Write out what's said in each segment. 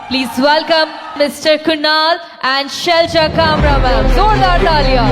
Please welcome Mr. Kunal and Shelja Kamra ma'am. जोरदार तालियां.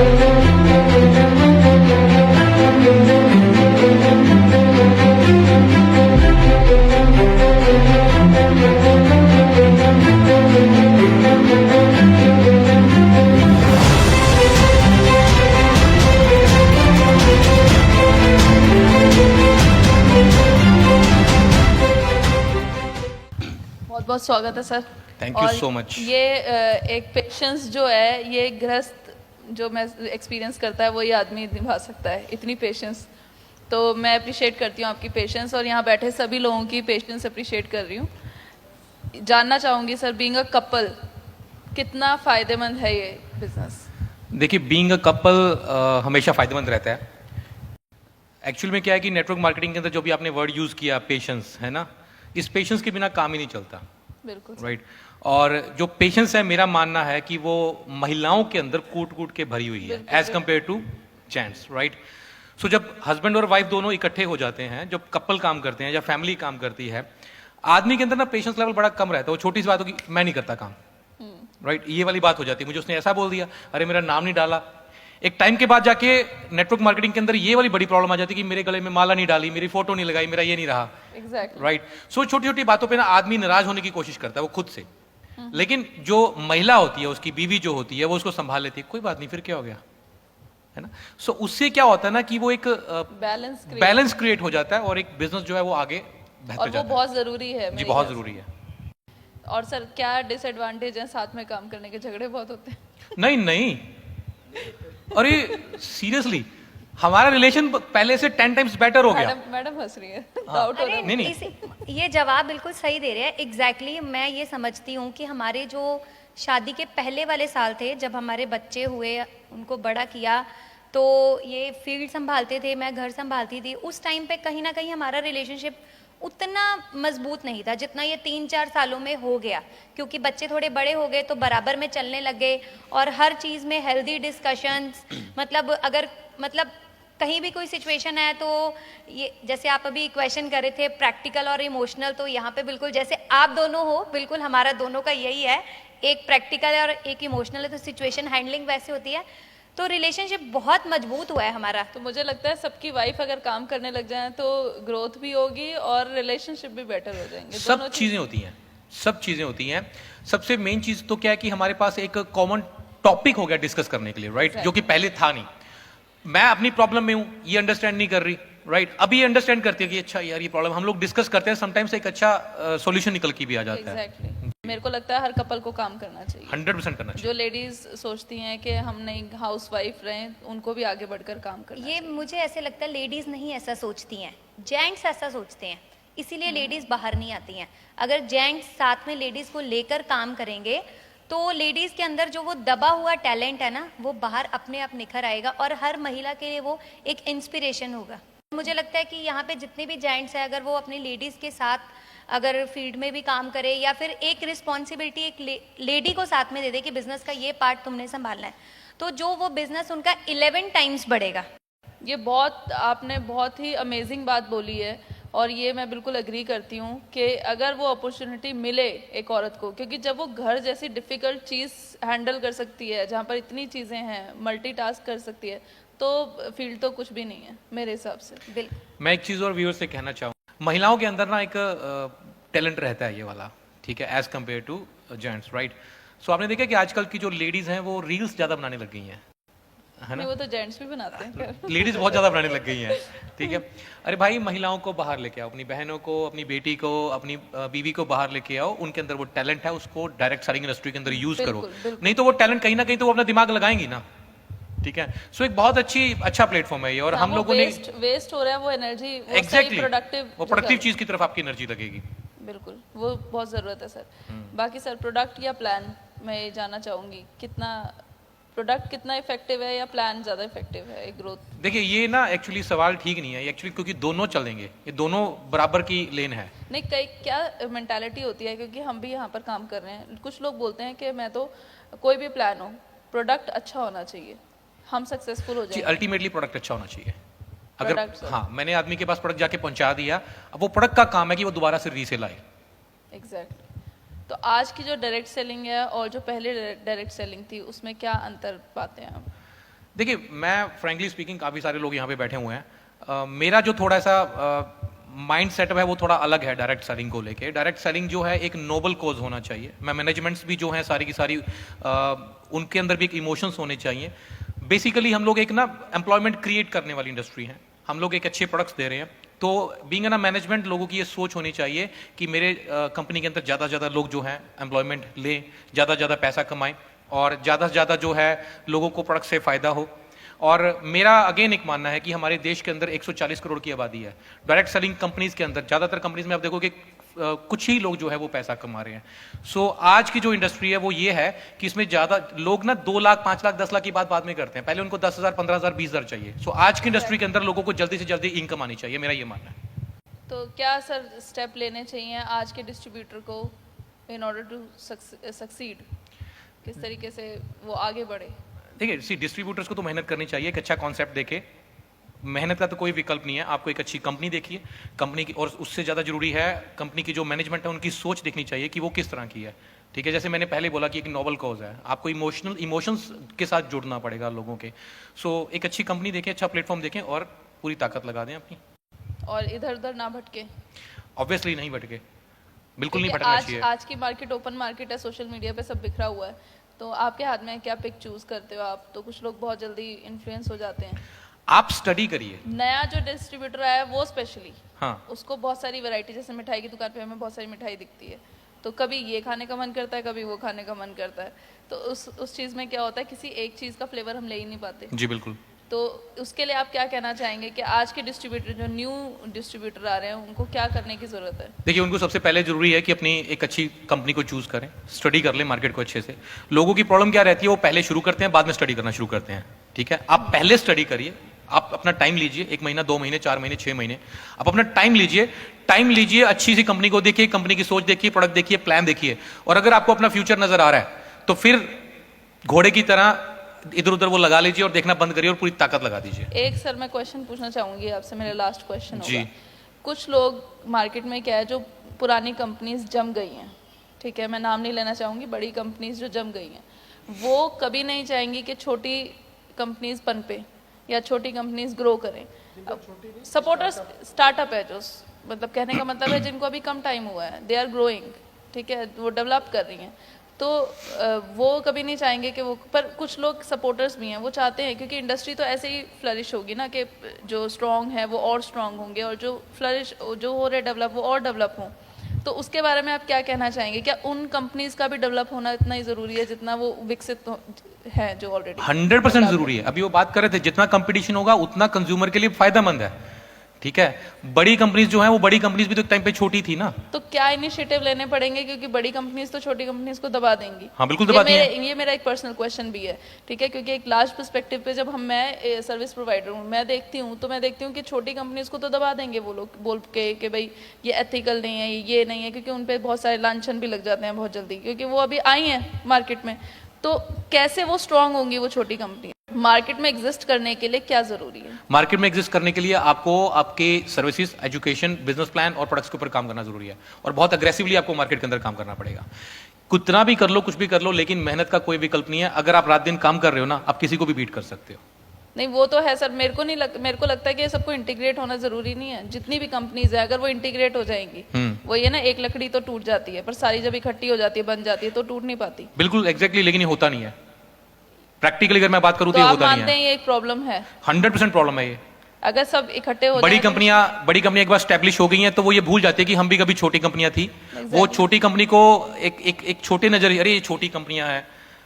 बहुत बहुत स्वागत है sir. Thank you so much. ये एक पेशेंस जो है, ये गृहस्थ जो मैं एक्सपीरियंस करता है वो ये आदमी निभा सकता है, इतनी पेशेंस. तो मैं अप्रिशिएट करती हूँ आपकी पेशेंस और यहाँ बैठे सभी लोगों की पेशेंस अप्रिशिएट कर रही हूँ. जानना चाहूँगी सर, बीइंग अ कपल कितना फ़ायदेमंद है ये बिजनेस? देखिए, बीइंग अ कपल हमेशा फ़ायदेमंद रहता है. एक्चुअल में क्या है कि नेटवर्क मार्केटिंग के अंदर जो भी आपने वर्ड यूज़ किया पेशेंस, है ना, इस पेशेंस के बिना काम ही नहीं चलता. बिल्कुल राइट. और जो पेशेंस है, मेरा मानना है कि वो महिलाओं के अंदर कूट कूट के भरी हुई है as compare to gents. Right. So जब हस्बैंड और वाइफ दोनों इकट्ठे हो जाते हैं, जब कपल काम करते हैं या फैमिली काम करती है, आदमी के अंदर ना पेशेंस लेवल बड़ा कम रहता है. वो छोटी सी बात होगी, मैं नहीं करता काम. राइट. ये वाली बात हो जाती है, मुझे उसने ऐसा बोल दिया, अरे मेरा नाम नहीं डाला. एक टाइम के बाद जाके नेटवर्क मार्केटिंग के अंदर ये वाली बड़ी प्रॉब्लम आ जाती है कि मेरे गले में माला नहीं डाली, मेरी फोटो नहीं लगाई, मेरा ये नहीं रहा. एग्जैक्टली. राइट. सो छोटी छोटी बातों पे ना आदमी नाराज होने की कोशिश करता है वो खुद से. लेकिन जो महिला होती है, उसकी बीवी जो होती है, वो उसको संभाल लेती है, कोई बात नहीं, फिर क्या हो गया, है ना. सो उससे क्या होता है ना कि वो एक बैलेंस क्रिएट हो जाता है और एक बिजनेस जो है वो आगे बेहतर और जाता वो है. बहुत ज़रूरी है. जी, बहुत जरूरी है. और सर क्या डिसएडवांटेज है साथ में काम करने के? झगड़े बहुत होते हैं. नहीं नहीं, अरे सीरियसली, हमारा रिलेशन पहले से 10 टाइम्स बेटर हो गया. मैडम हंस रही है. डाउट हो रहा है. नहीं, नहीं. ये जवाब बिल्कुल सही दे रहे हैं. एग्जैक्टली मैं ये समझती हूँ कि हमारे जो शादी के पहले वाले साल थे, जब हमारे बच्चे हुए, उनको बड़ा किया, तो ये फील्ड संभालते थे, मैं घर संभालती थी. उस टाइम पे कहीं ना कहीं हमारा रिलेशनशिप उतना मजबूत नहीं था जितना ये 3-4 सालों में हो गया, क्योंकि बच्चे थोड़े बड़े हो गए तो बराबर में चलने लग गए और हर चीज़ में हेल्दी डिस्कशंस. मतलब अगर कहीं भी कोई सिचुएशन है तो ये, जैसे आप अभी क्वेश्चन कर रहे थे प्रैक्टिकल और इमोशनल, तो यहाँ पे बिल्कुल जैसे आप दोनों हो, बिल्कुल हमारा दोनों का यही है. एक प्रैक्टिकल है और एक इमोशनल है, तो सिचुएशन हैंडलिंग वैसे होती है. तो रिलेशनशिप बहुत मजबूत हुआ है हमारा. तो मुझे लगता है सबकी वाइफ अगर काम करने लग जाए तो ग्रोथ भी होगी और रिलेशनशिप भी बेटर हो जाएंगे. सब चीजें होती हैं, सब चीजें होती हैं. सबसे मेन चीज तो क्या है कि हमारे पास एक कॉमन टॉपिक हो गया डिस्कस करने के लिए. राइट. जो कि पहले था नहीं. मैं अपनी प्रॉब्लम में हूं, ये अंडरस्टैंड नहीं कर रही. राइट. अभी अंडरस्टैंड करती है कि अच्छा यार ये प्रॉब्लम, हम लोग डिस्कस करते हैं, समटाइम्स एक अच्छा सॉल्यूशन निकल के भी आ जाता है. एग्जैक्टली. मेरे को लगता है हर कपल को काम करना चाहिए. 100% करना चाहिए. जो लेडीज सोचती हैं कि हम नहीं हाउस वाइफ रहें, उनको भी आगे बढ़कर काम करना ये मुझे ऐसे लगता है लेडीज नहीं ऐसा सोचती हैं, जेंट्स ऐसा सोचते हैं, इसीलिए लेडीज बाहर नहीं आती हैं. अगर जेंट्स साथ में लेडीज को लेकर काम करेंगे तो लेडीज के अंदर जो वो दबा हुआ टैलेंट है ना, वो बाहर अपने आप निखर आएगा और हर महिला के लिए वो एक इंस्पिरेशन होगा. मुझे लगता है कि यहाँ पे जितने भी जेंट्स हैं, अगर वो अपनी लेडीज के साथ अगर फील्ड में भी काम करे या फिर एक रिस्पॉन्सिबिलिटी एक लेडी को साथ में दे दे कि बिजनेस का ये पार्ट तुमने संभालना है, तो जो वो बिजनेस उनका 11 टाइम्स बढ़ेगा. ये बहुत आपने बहुत ही अमेजिंग बात बोली है और ये मैं बिल्कुल एग्री करती हूँ कि अगर वो अपॉर्चुनिटी मिले एक औरत को, क्योंकि जब वो घर जैसी डिफ़िकल्ट चीज़ हैंडल कर सकती है, जहाँ पर इतनी चीज़ें हैं, मल्टीटास्क कर सकती है, तो फील्ड तो कुछ भी नहीं है मेरे हिसाब से. बिल्कुल. मैं एक चीज़ और व्यूअर से कहना चाहूँ, महिलाओं के अंदर ना एक टैलेंट रहता है ये वाला, ठीक है, as compare to gents. Right. So आपने देखा कि आजकल की जो लेडीज़ हैं वो रील्स ज़्यादा बनाने लग गई हैं, है ना. नहीं, वो तो जेंट्स भी बनाते हैं. लेडीज बहुत ज्यादा बनाने लग गई हैं. ठीक है. अरे भाई, महिलाओं को बाहर लेके आओ, अपनी बहनों को, अपनी बेटी को, अपनी बीवी को बाहर लेके आओ. उनके अंदर वो टैलेंट है, उसको डायरेक्ट सेलिंग इंडस्ट्री के अंदर यूज करो. बिल्कुल. नहीं तो वो टैलेंट कहीं ना कहीं तो वो अपना दिमाग लगाएंगी ना. ठीक है. सो एक बहुत अच्छा प्लेटफॉर्म है ये. और हम लोगों ने वेस्ट हो रहा है वो एनर्जी, एग्जैक्टली प्रोडक्टिव, वो प्रोडक्टिव चीज की तरफ आपकी एनर्जी लगेगी. बिल्कुल, वो बहुत ज़रूरत है सर. बाकी सर, प्रोडक्ट या प्लान, मैं ये जानना चाहूँगी, प्रोडक्ट कितना इफेक्टिव है या प्लान ज़्यादा इफेक्टिव है ग्रोथ? देखिए, ये ना एक्चुअली सवाल ठीक नहीं है एक्चुअली, क्योंकि दोनों चलेंगे, ये दोनों बराबर की लेन है. नहीं, कई क्या मेंटालिटी होती है, क्योंकि हम भी यहाँ पर काम कर रहे हैं, कुछ लोग बोलते हैं कि मैं तो कोई भी प्लान हो, प्रोडक्ट अच्छा होना चाहिए, हम सक्सेसफुल हो जाएंगे. अल्टीमेटली प्रोडक्ट अच्छा होना चाहिए. अगर Product, हाँ, मैंने आदमी के पास प्रोडक्ट जाके पहुंचा दिया, अब वो प्रोडक्ट का काम है कि वो दोबारा से रीसेल आए. एग्जैक्टली. तो आज की जो डायरेक्ट सेलिंग है और जो पहले डायरेक्ट सेलिंग थी उसमें क्या अंतर पाते हैं आप? देखिए, मैं फ्रेंकली स्पीकिंग, काफ़ी सारे लोग यहाँ पे बैठे हुए हैं, मेरा जो थोड़ा सा माइंड सेटअप है वो थोड़ा अलग है डायरेक्ट सेलिंग को लेके। डायरेक्ट सेलिंग जो है एक नोबल कोज होना चाहिए। मैं मैनेजमेंट्स भी जो हैं सारी की सारी उनके अंदर भी एक इमोशंस होने चाहिए। बेसिकली हम लोग एक ना एम्प्लॉयमेंट क्रिएट करने वाली इंडस्ट्री है, हम लोग एक अच्छे प्रोडक्ट्स दे रहे हैं, तो बीइंग ना मैनेजमेंट लोगों की ये सोच होनी चाहिए कि मेरे कंपनी के अंदर ज़्यादा से ज़्यादा लोग जो हैं एम्प्लॉयमेंट लें, ज़्यादा से ज़्यादा पैसा कमाएं और ज़्यादा से ज़्यादा जो है लोगों को प्रोडक्ट से फ़ायदा हो। और मेरा अगेन एक मानना है कि हमारे देश के अंदर 140 करोड़ की आबादी है। डायरेक्ट सेलिंग कंपनीज के अंदर ज़्यादातर कंपनीज में आप देखोगे कुछ ही लोग जो है वो पैसा कमा रहे हैं। सो आज की जो इंडस्ट्री है वो ये है कि इसमें ज़्यादा लोग ना 2 लाख 5 लाख 10 लाख की बात बाद में करते हैं, पहले उनको 10,000 15,000 20,000 चाहिए। सो आज की इंडस्ट्री के अंदर लोगों को जल्दी से जल्दी इनकम आनी चाहिए, मेरा ये मानना है। तो क्या सर स्टेप लेने चाहिए आज के डिस्ट्रीब्यूटर को इन ऑर्डर टू सक्सीड? किस तरीके से वो आगे बढ़े? देखिए, डिस्ट्रीब्यूटर्स को तो मेहनत करनी चाहिए, एक अच्छा कॉन्सेप्ट देखे। मेहनत का तो कोई विकल्प नहीं है, आपको एक अच्छी कंपनी देखिए, कंपनी की, और उससे ज़्यादा जरूरी है कंपनी की जो मैनेजमेंट है उनकी सोच देखनी चाहिए कि वो किस तरह की है। ठीक है, जैसे मैंने पहले बोला कि एक नोबल कॉज है, आपको इमोशंस के साथ जुड़ना पड़ेगा लोगों के। सो एक अच्छी कंपनी देखें, अच्छा प्लेटफॉर्म देखें और पूरी ताकत लगा दें अपनी, और इधर उधर ना भटके। ऑब्वियसली नहीं भटके, बिल्कुल नहीं क्योंकि भटकना चाहिए। आज की मार्केट ओपन मार्केट है, सोशल मीडिया पे सब बिखरा हुआ है, तो आपके हाथ में क्या पिक चूज करते हो आप? तो कुछ लोग बहुत जल्दी इन्फ्लुएंस हो जाते हैं। आप स्टडी करिए। नया जो डिस्ट्रीब्यूटर आया है वो स्पेशली, हाँ, उसको बहुत सारी वैरायटी, जैसे मिठाई की दुकान पे हमें बहुत सारी मिठाई दिखती है, तो कभी ये खाने का मन करता है, कभी वो खाने का मन करता है, तो उस चीज़ में क्या होता है, किसी एक चीज़ का फ्लेवर हम ले ही नहीं पाते। जी बिल्कुल। तो उसके लिए आप क्या कहना चाहेंगे कि आज के डिस्ट्रीब्यूटर, जो न्यू डिस्ट्रीब्यूटर आ रहे हैं, उनको क्या करने की ज़रूरत है? देखिए, उनको सबसे पहले जरूरी है कि अपनी एक अच्छी कंपनी को चूज करें, स्टडी कर लें मार्केट को अच्छे से। लोगों की प्रॉब्लम क्या रहती है, वो पहले शुरू करते हैं, बाद में स्टडी करना शुरू करते हैं। ठीक है, आप पहले स्टडी करिए, आप अपना टाइम लीजिए, 1 महीना 2 महीने 4 महीने 6 महीने, आप अपना टाइम लीजिए, अच्छी सी कंपनी को देखिए, कंपनी की सोच देखिए, प्रोडक्ट देखिए, प्लान देखिए, और अगर आपको अपना फ्यूचर नजर आ रहा है तो फिर घोड़े की तरह इधर उधर वो लगा लीजिए और देखना बंद करिए और पूरी ताकत लगा दीजिए। एक सर मैं क्वेश्चन पूछना चाहूंगी आपसे, मेरा लास्ट क्वेश्चन जी। होगा। कुछ लोग मार्केट में क्या है, जो पुरानी कंपनीज जम गई हैं, ठीक है, मैं नाम नहीं लेना चाहूंगी, बड़ी कंपनीज जो जम गई हैं, वो कभी नहीं चाहेंगी कि छोटी कंपनीज पनपे या छोटी कंपनीज ग्रो करें। सपोर्टर स्टार्टअप है, जो मतलब कहने का मतलब है जिनको अभी कम टाइम हुआ है, दे आर ग्रोइंग, ठीक है, वो डेवलप कर रही हैं, तो वो कभी नहीं चाहेंगे कि वो, पर कुछ लोग सपोर्टर्स भी हैं, वो चाहते हैं, क्योंकि इंडस्ट्री तो ऐसे ही फ्लरिश होगी ना कि जो स्ट्रॉन्ग है वो और स्ट्रॉन्ग होंगे, और जो फ्लरिश जो हो रहे डेवलप वो और डेवलप हों। तो उसके बारे में आप क्या कहना चाहेंगे? क्या उन कंपनीज का भी डेवलप होना इतना ही ज़रूरी है जितना वो विकसित है जो ऑलरेडी? 100% जरूरी है। अभी वो बात कर रहे थे, जितना कंपटीशन होगा उतना कंज्यूमर के लिए फायदेमंद है। ठीक है, बड़ी कंपनीज जो है, वो बड़ी कंपनीज भी तो एक टाइम पे छोटी थी ना। तो क्या इनिशिएटिव लेने पड़ेंगे, क्योंकि बड़ी कंपनीज तो छोटी कंपनीज को दबा देंगी? हाँ बिल्कुल दबाती हैं। ये मेरा एक पर्सनल क्वेश्चन भी है, ठीक है, क्योंकि एक लार्ज पर्सपेक्टिव पे जब मैं सर्विस प्रोवाइडर हूँ, मैं देखती हूँ कि छोटी कंपनीज को तो दबा देंगे वो लोग बोल के कि भाई ये एथिकल नहीं है, ये नहीं है, क्योंकि उन पे बहुत सारे लांछन भी लग जाते हैं बहुत जल्दी, क्योंकि वो अभी आई हैं मार्केट में। तो कैसे वो स्ट्रांग होंगी वो छोटी कंपनी? मार्केट में एग्जिस्ट करने के लिए क्या जरूरी है? मार्केट में एग्जिस्ट करने के लिए आपको आपके सर्विसेज, एजुकेशन, बिजनेस प्लान और प्रोडक्ट्स के ऊपर काम करना जरूरी है, और बहुत अग्रेसिवली आपको मार्केट के अंदर काम करना पड़ेगा। कितना भी कर लो, कुछ भी कर लो, लेकिन मेहनत का कोई विकल्प नहीं है। अगर आप रात दिन काम कर रहे हो ना, आप किसी को भी बीट कर सकते हो। नहीं, वो तो है सर, मेरे को लगता है कि ये सबको इंटीग्रेट होना जरूरी नहीं है। जितनी भी कंपनीज है, अगर वो इंटीग्रेट हो जाएंगी, वो ये ना, एक लकड़ी तो टूट जाती है, पर सारी जब इकट्ठी हो जाती है, बन जाती है, तो टूट नहीं पाती। बिल्कुल एग्जैक्टली, लेकिन ये होता नहीं है प्रैक्टिकली। अगर मैं बात करूं तो ये आप होता नहीं मानते है। हैं ये एक प्रॉब्लम है? 100% प्रॉब्लम है ये। अगर सब इकट्ठे हो बड़ी जाएं तो- कंपनियां एक बार स्टैब्लिश हो गई हैं तो वो ये भूल जाती है कि हम भी कभी छोटी कंपनियां थी। वो छोटी कंपनी को एक छोटे नजरिए, अरे ये छोटी कंपनियां हैं,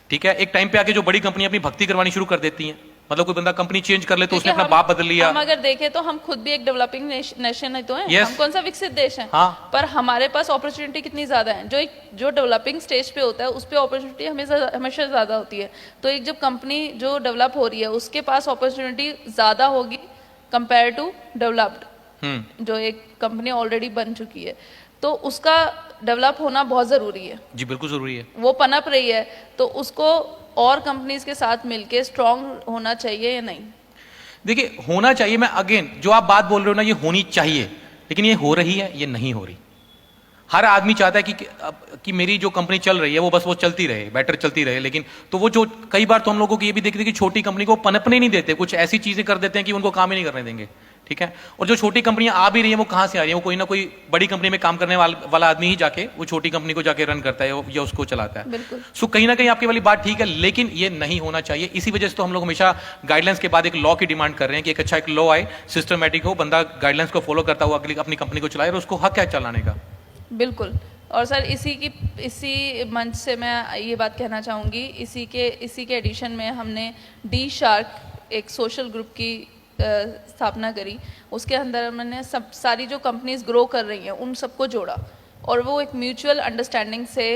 ठीक है, एक टाइम पे आके जो बड़ी कंपनियां अपनी भक्ति करवानी शुरू कर देती हैं। मतलब कोई बंदा कंपनी चेंज कर ले तो उसने अपना बाप बदल लिया। हम अगर देखें तो हम खुद भी एक डेवलपिंग नेशन है, तो है Yes. हम कौन सा विकसित देश है? हाँ। पर हमारे पास अपॉर्चुनिटी कितनी ज्यादा है। जो डेवलपिंग स्टेज पे होता है उस पे अपॉर्चुनिटी हमेशा ज्यादा होती है। तो एक जब कंपनी जो डेवलप हो रही है उसके पास अपॉर्चुनिटी ज्यादा होगी कंपेयर टू डेवलप्ड, जो एक कंपनी ऑलरेडी बन चुकी है, तो उसका डेवलप होना बहुत जरूरी है। जी बिल्कुल जरूरी है। वो पनप रही है तो उसको और कंपनीज के साथ मिलके स्ट्रांग होना चाहिए या नहीं? देखिए, होना चाहिए। मैं अगेन जो आप बात बोल रहे हो ना, ये होनी चाहिए, लेकिन ये हो रही है, ये नहीं हो रही। हर आदमी चाहता है कि मेरी जो कंपनी चल रही है वो बस वो चलती रहे, बेटर चलती रहे। लेकिन तो वो जो कई बार तो हम लोगों को ये भी देखते हैं कि छोटी कंपनी को पनपने नहीं देते, कुछ ऐसी चीजें कर देते हैं कि उनको काम ही नहीं करने देंगे, ठीक है। और जो छोटी कंपनियां आ भी रही हैं वो कहां से आ रही हैं, वो कोई ना कोई बड़ी कंपनी में काम करने वाला आदमी ही जाके वो छोटी कंपनी को जाके रन करता है या उसको चलाता है। बिल्कुल। सो कहीं ना कहीं आपकी वाली बात ठीक है, लेकिन ये नहीं होना चाहिए। इसी वजह से तो हम लोग हमेशा गाइडलाइंस के बाद एक लॉ की डिमांड कर रहे हैं कि एक अच्छा एक लॉ आए, सिस्टमेटिक हो, बंदा गाइडलाइंस को फॉलो करता हुआ अपनी कंपनी को चलाए और उसको हक है चलाने का। बिल्कुल। और सर इसी मंच से मैं ये बात कहना चाहूँगी, इसी के एडिशन में हमने डी शार्क एक सोशल ग्रुप की स्थापना करी। उसके अंदर हमने सारी जो कंपनीज ग्रो कर रही हैं उन सबको जोड़ा और वो एक म्यूचुअल अंडरस्टैंडिंग से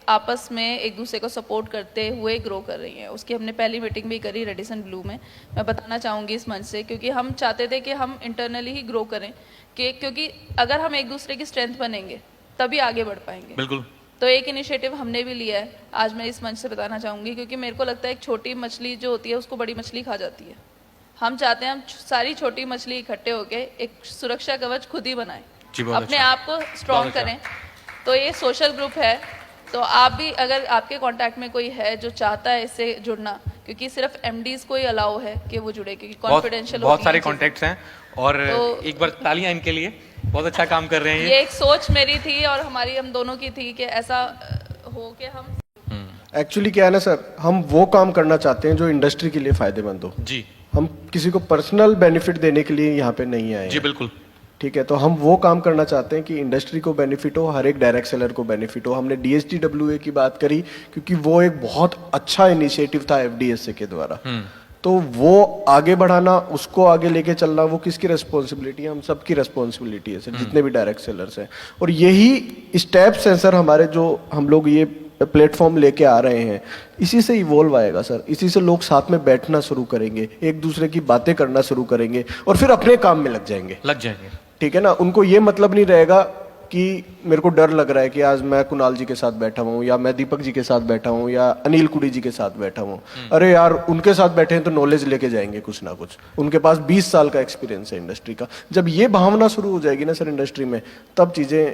आपस में एक दूसरे को सपोर्ट करते हुए ग्रो कर रही हैं। उसकी हमने पहली मीटिंग भी करी रेडिसन ब्लू में। मैं बताना चाहूँगी इस मंच से, क्योंकि हम चाहते थे कि हम इंटरनली ही ग्रो करें, क्योंकि अगर हम एक दूसरे की स्ट्रेंथ बनेंगे तभी आगे बढ़ पाएंगे। बिल्कुल। तो एक इनिशिएटिव हमने भी लिया है, आज मैं इस मंच से बताना चाहूँगी, क्योंकि मेरे को लगता है एक छोटी मछली जो होती है उसको बड़ी मछली खा जाती है। हम चाहते हैं हम सारी छोटी मछली इकट्ठे होके एक सुरक्षा कवच खुद ही बनाएं, अपने आप को स्ट्रॉन्ग करें। तो ये सोशल ग्रुप है, तो आप भी अगर आपके कांटेक्ट में कोई है जो चाहता है इससे जुड़ना, क्योंकि सिर्फ एमडीज को ही अलाउ है कि वो जुड़े, क्योंकि कॉन्फिडेंशियल बहुत सारे कॉन्टेक्ट्स हैं और तो एक बार तालियां इनके लिए, बहुत अच्छा काम कर रहे हैं ये एक सोच मेरी थी और हम दोनों की थी कि ऐसा हो कि हम एक्चुअली क्या है ना सर, हम वो काम करना चाहते हैं जो इंडस्ट्री के लिए फायदेमंद हो जी। हम किसी को पर्सनल बेनिफिट देने के लिए यहाँ पे नहीं आए जी बिल्कुल। ठीक है, तो हम वो काम करना चाहते हैं कि इंडस्ट्री को बेनिफिट हो, हर एक डायरेक्ट सेलर को बेनिफिट हो। हमने DSDWA की बात करी क्योंकि वो एक बहुत अच्छा इनिशिएटिव था FDSA के द्वारा। तो वो आगे बढ़ाना, उसको आगे लेके चलना, वो किसकी रेस्पॉन्सिबिलिटी है? हम सबकी रेस्पॉन्सिबिलिटी है सर, जितने भी डायरेक्ट सेलर्स हैं। और यही स्टेप्स हैं सर हमारे, जो हम लोग ये प्लेटफॉर्म लेके आ रहे हैं, इसी से इवॉल्व आएगा सर। इसी से लोग साथ में बैठना शुरू करेंगे, एक दूसरे की बातें करना शुरू करेंगे और फिर अपने काम में लग जाएंगे। ठीक है ना, उनको ये मतलब नहीं रहेगा कि मेरे को डर लग रहा है कि आज मैं कुणाल जी के साथ बैठा हूँ या मैं दीपक जी के साथ बैठा हूँ या अनिल कुड़ी जी के साथ बैठा हूँ। अरे यार, उनके साथ बैठे हैं तो नॉलेज लेके जाएंगे कुछ ना कुछ, उनके पास 20 साल का एक्सपीरियंस है इंडस्ट्री का। जब ये भावना शुरू हो जाएगी ना सर इंडस्ट्री में, तब चीजें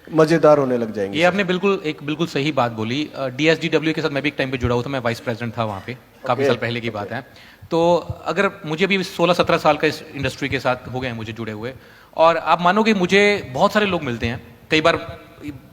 मजेदार होने लग जाएंगी। ये आपने बिल्कुल सही बात बोली। DSDWA के साथ मैं भी एक टाइम पे जुड़ा हुआ था, मैं वाइस प्रेसिडेंट था वहाँ पे, काफी साल पहले की बात है। तो अगर मुझे भी 16-17 साल का इस इंडस्ट्री के साथ हो गए हैं मुझे जुड़े हुए, और आप मानोगे मुझे बहुत सारे लोग मिलते हैं, कई बार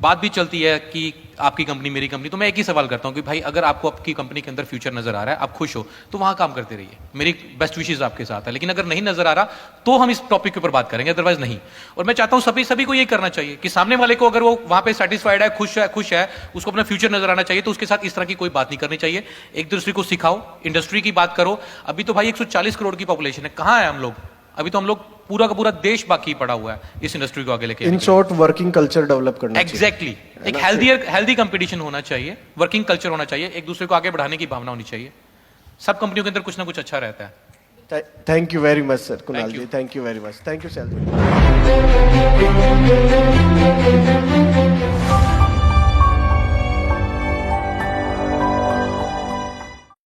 बात भी चलती है कि आपकी कंपनी मेरी कंपनी, तो मैं एक ही सवाल करता हूँ कि भाई अगर आपको आपकी कंपनी के अंदर फ्यूचर नजर आ रहा है, आप खुश हो, तो वहां काम करते रहिए, मेरी बेस्ट विशेष आपके साथ है। लेकिन अगर नहीं नजर आ रहा तो हम इस टॉपिक के ऊपर बात करेंगे, अदरवाइज नहीं। और मैं चाहता हूँ सभी को ये करना चाहिए कि सामने वाले को अगर वो वहां पे सेटिस्फाइड है, खुश है, उसको अपना फ्यूचर नजर आना चाहिए, तो उसके साथ इस तरह की कोई बात नहीं करनी चाहिए। एक दूसरे को सिखाओ, इंडस्ट्री की बात करो। अभी तो भाई 140 करोड़ की पॉपुलेशन है, कहाँ है हम लोग? अभी तो हम लोग पूरा का पूरा देश बाकी पड़ा हुआ है इस इंडस्ट्री को आगे लेके। In short, working culture develop करना एग्जैक्टली एक हेल्दी कंपटीशन होना चाहिए, वर्किंग कल्चर होना चाहिए, एक दूसरे को आगे बढ़ाने की भावना होनी चाहिए। सब कंपनियों के अंदर कुछ ना कुछ अच्छा रहता है। Thank you very much sir Kunal ji, thank you very much, thank you sir.